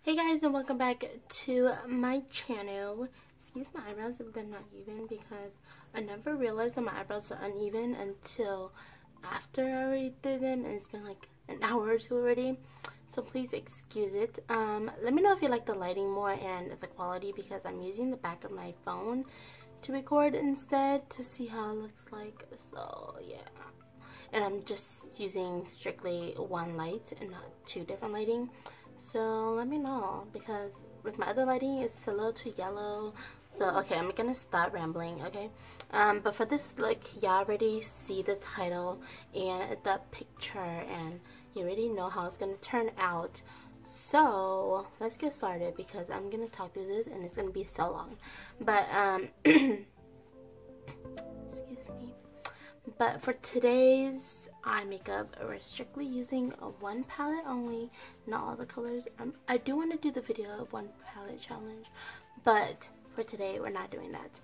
Hey guys, and welcome back to my channel. Excuse my eyebrows if they're not even, because I never realized that my eyebrows are uneven until after I already did them, and it's been like an hour or two already, so please excuse it. Let me know if you like the lighting more and the quality, because I'm using the back of my phone to record instead to see how it looks like. So yeah, and I'm just using strictly one light and not two different lighting. So let me know, because with my other lighting it's a little too yellow. So okay, I'm gonna stop rambling, okay? But for this look, y'all already see the title and the picture, and you already know how it's gonna turn out. So let's get started, because I'm gonna talk through this and it's gonna be so long. But excuse me. But for today's eye makeup, we're strictly using one palette only, not all the colors. I do want to do the video of one palette challenge, but for today we're not doing that.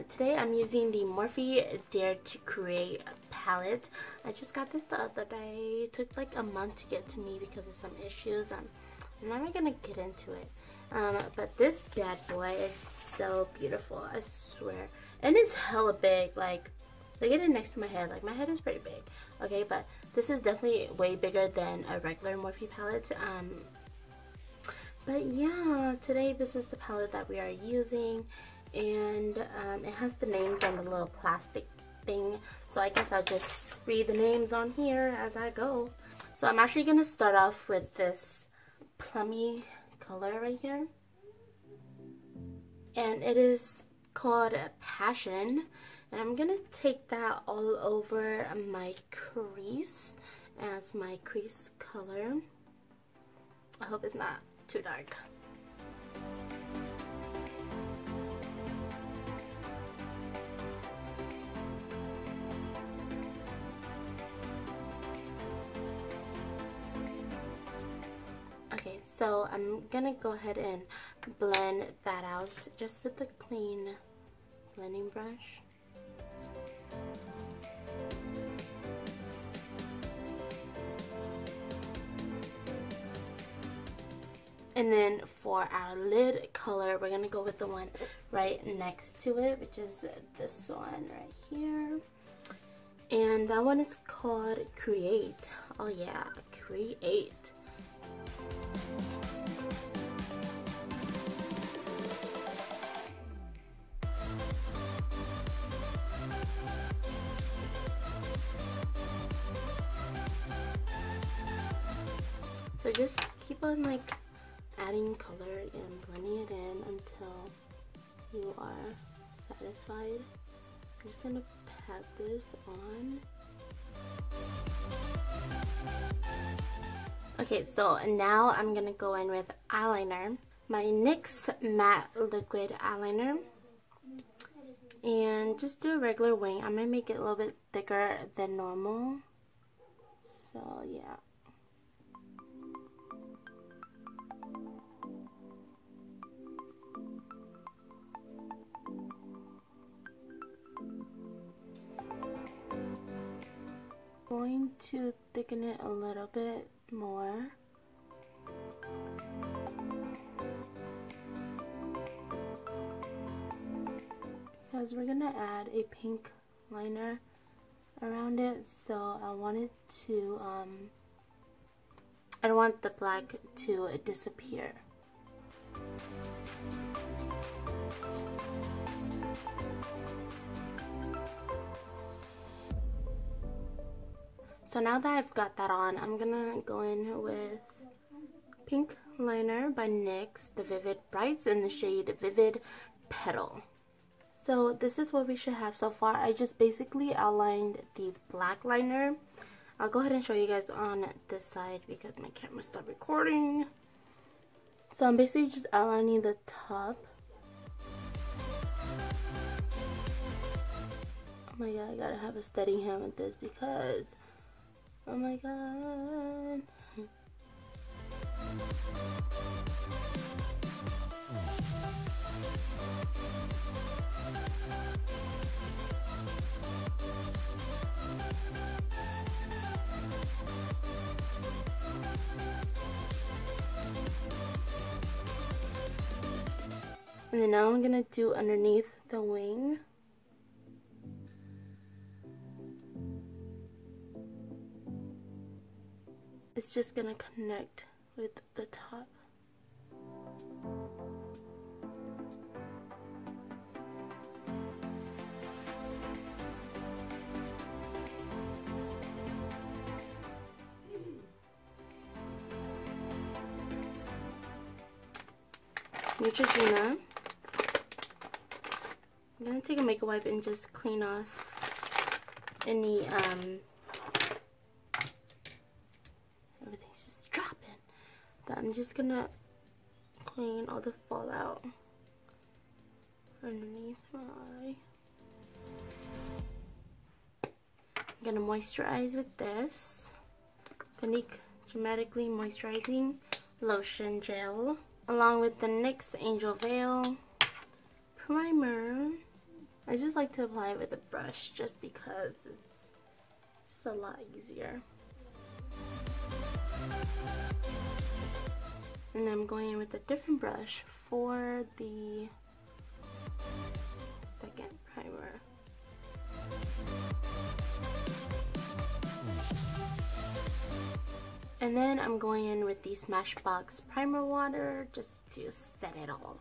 Today I'm using the Morphe Dare to Create palette. I just got this the other day. It took like a month to get to me because of some issues. I'm not gonna get into it. But this bad boy is so beautiful, I swear. And it's hella big, like look at it next to my head. Like, my head is pretty big, okay? But this is definitely way bigger than a regular Morphe palette. But yeah, today this is the palette that we are using, and it has the names on the little plastic thing. So I guess I'll just read the names on here as I go. So I'm actually gonna start off with this plummy color right here, and it is called Passion. And I'm gonna take that all over my crease as my crease color. I hope it's not too dark. Okay, so I'm gonna go ahead and blend that out just with the clean blending brush. And then for our lid color, we're gonna go with the one right next to it, which is this one right here. And that one is called Create. Oh yeah, Create. So just keep on like adding color and blending it in until you are satisfied. I'm just gonna pat this on. Okay, so now I'm gonna go in with eyeliner, my NYX Matte Liquid Eyeliner, and just do a regular wing. I'm gonna make it a little bit thicker than normal. So yeah. Going to thicken it a little bit more. Because we're gonna add a pink liner around it, so I wanted to I don't want the black to disappear. So now that I've got that on, I'm gonna go in with pink liner by NYX, the Vivid Brights, in the shade Vivid Petal. So this is what we should have so far. I just basically outlined the black liner. I'll go ahead and show you guys on this side because my camera stopped recording. So I'm basically just outlining the top. Oh my god, I gotta have a steady hand with this because oh my god. And then now I'm gonna do underneath the wing. It's just gonna connect with the top. Neutrogena. I'm gonna take a makeup wipe and just clean off any everything's just dropping. But I'm just gonna clean all the fallout underneath my eye. I'm gonna moisturize with this Clinique Dramatically Moisturizing Lotion Gel, along with the NYX Angel Veil Primer. I just like to apply it with a brush just because it's just a lot easier. And I'm going in with a different brush for the second primer. And then I'm going in with the Smashbox Primer Water just to set it all.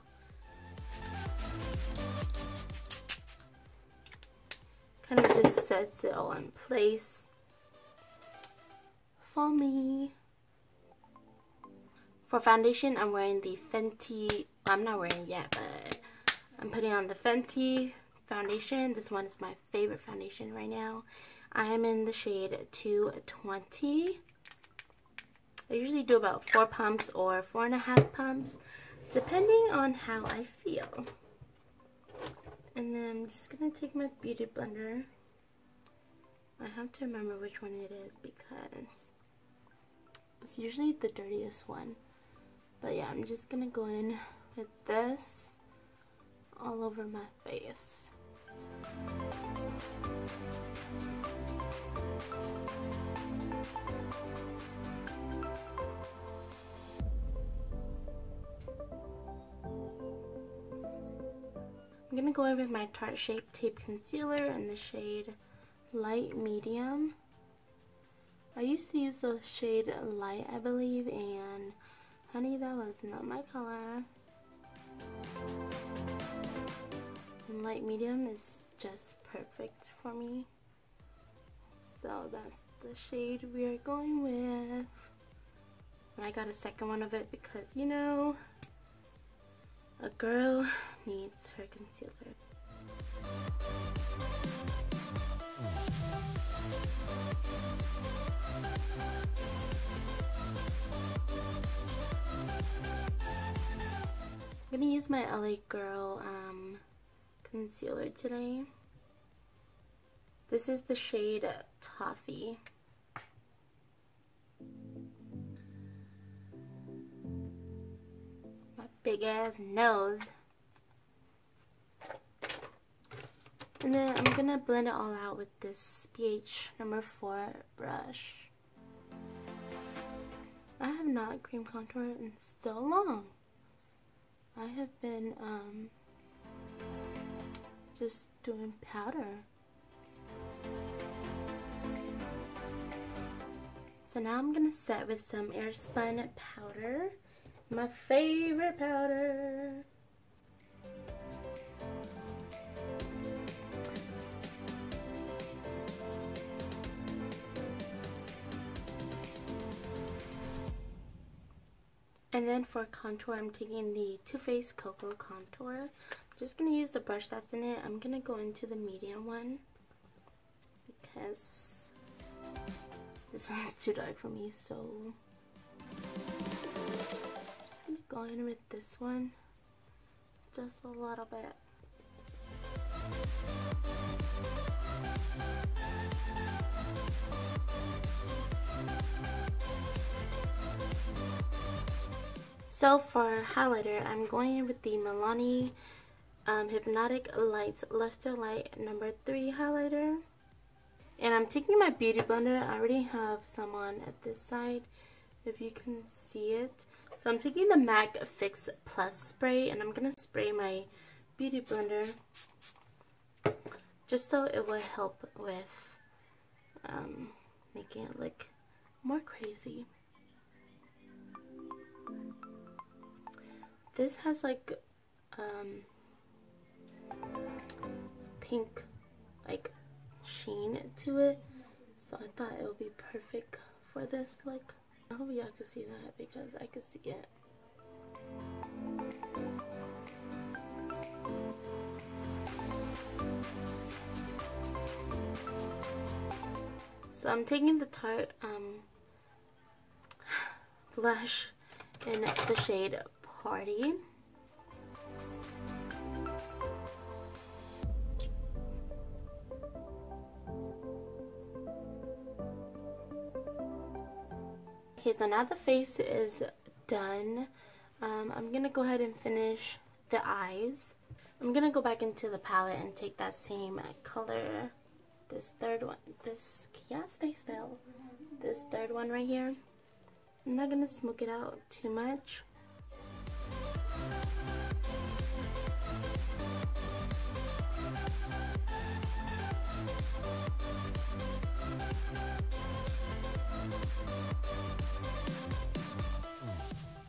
Kind of just sets it all in place for me. For foundation, I'm wearing the Fenty, I'm not wearing it yet, but I'm putting on the Fenty Foundation. This one is my favorite foundation right now. I am in the shade 220. I usually do about 4 pumps or 4.5 pumps, depending on how I feel. And then I'm just going to take my beauty blender. I have to remember which one it is because it's usually the dirtiest one. But yeah, I'm just going to go in with this all over my face. I'm going to go in with my Tarte Shape Tape Concealer in the shade Light Medium. I used to use the shade Light, I believe, and honey, that was not my color. And Light Medium is just perfect for me. So that's the shade we are going with. And I got a second one of it because, you know, a girl needs her concealer. I'm gonna use my LA Girl concealer today. This is the shade Toffee. My big ass nose. And then I'm gonna blend it all out with this BH number 4 brush. I have not cream contoured in so long. I have been just doing powder. So now I'm gonna set with some Airspun Powder, my favorite powder. And then for contour, I'm taking the Too Faced Cocoa Contour. I'm just going to use the brush that's in it. I'm going to go into the medium one because this one's too dark for me. So just going to go in with this one just a little bit. So for highlighter, I'm going in with the Milani Hypnotic Lights Luster Light number 3 highlighter. And I'm taking my beauty blender. I already have some on at this side, if you can see it. So I'm taking the MAC Fix Plus spray, and I'm going to spray my beauty blender just so it will help with making it look more crazy. This has like pink like sheen to it, so I thought it would be perfect for this look. I hope y'all can see that because I can see it. So I'm taking the Tarte Blush in the shade Paaarty. Okay, so now the face is done. I'm gonna go ahead and finish the eyes. I'm gonna go back into the palette and take that same color, this third one, yeah, stay still, this third one right here. I'm not gonna smoke it out too much.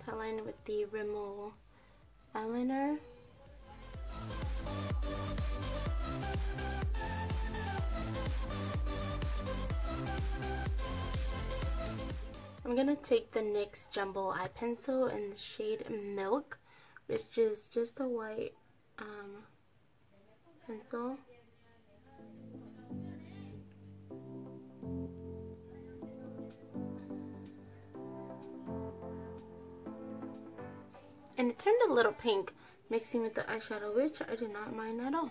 Outline with the Rimmel eyeliner. I'm gonna take the NYX Jumbo Eye Pencil in the shade Milk, which is just a white pencil. And it turned a little pink mixing with the eyeshadow, which I did not mind at all.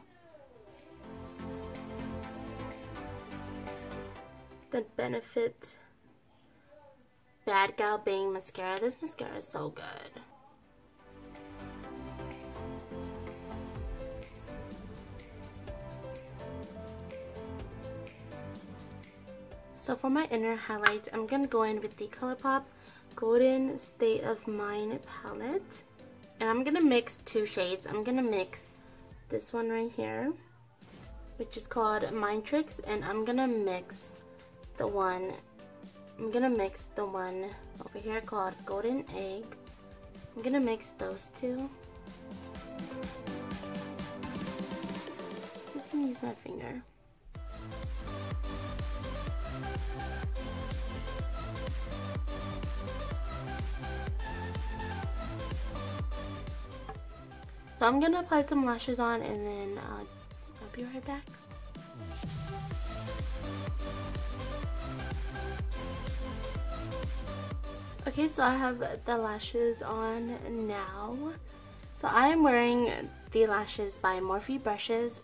The Benefit Bad Gal Bang mascara. This mascara is so good. So for my inner highlights, I'm gonna go in with the ColourPop Golden State of Mind palette, and I'm gonna mix two shades. I'm gonna mix this one right here, which is called Mind Tricks, and I'm gonna mix the one over here called Golden Egg. I'm gonna mix those two. Just gonna use my finger. So I'm gonna apply some lashes on, and then I'll be right back. Okay, so I have the lashes on now. So I am wearing the lashes by Morphe brushes.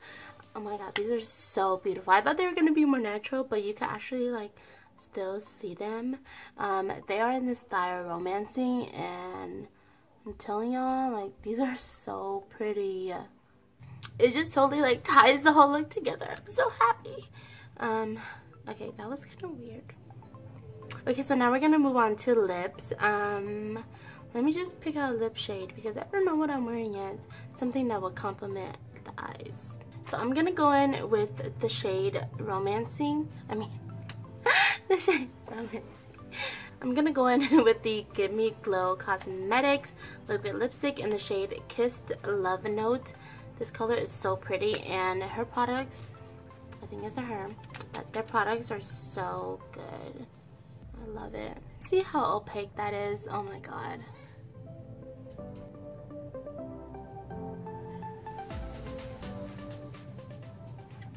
Oh my god, these are so beautiful. I thought they were going to be more natural, but you can actually like still see them. They are in the style Romancing, and I'm telling y'all, like, these are so pretty. It just totally like ties the whole look together. I'm so happy. Okay, that was kind of weird. Okay, so now we're gonna move on to lips. Let me just pick out a lip shade because I don't know what I'm wearing yet. Something that will complement the eyes. So I'm gonna go in with the shade Romancing. The shade Romancing. I'm gonna go in with the Give Me Glow Cosmetics liquid lipstick in the shade Kissed Love Note. This color is so pretty, and her products, I think it's a her, but their products are so good. I love it. See how opaque that is? Oh my god.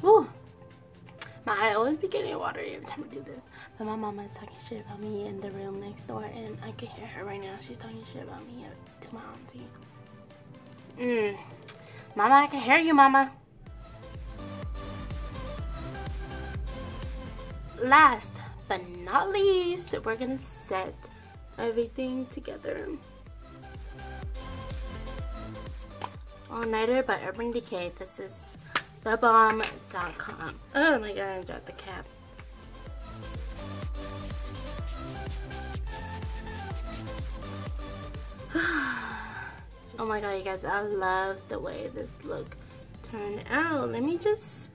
Woo! My eye always be getting watery every time I do this. But my mama is talking shit about me in the room next door, and I can hear her right now. She's talking shit about me to my auntie. Mama, I can hear you, mama. Last but not least, we're gonna set everything together. All Nighter by Urban Decay. This is thebomb.com. Oh my god, I dropped the cap. Oh my god, you guys, I love the way this look turned out. Let me just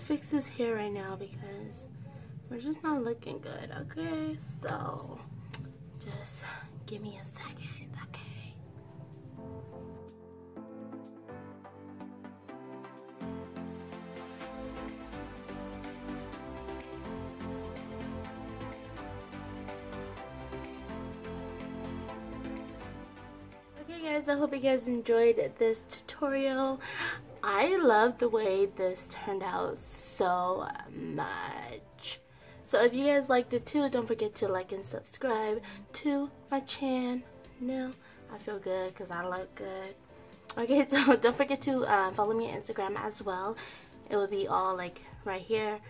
fix this hair right now because we're just not looking good, okay? So just give me a second, okay? Okay guys, I hope you guys enjoyed this tutorial. I love the way this turned out so much. So if you guys liked it too, don't forget to like and subscribe to my channel. I feel good because I look good. Okay, so don't forget to follow me on Instagram as well. It will be all like right here,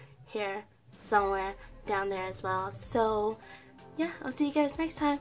somewhere down there as well. So yeah, I'll see you guys next time.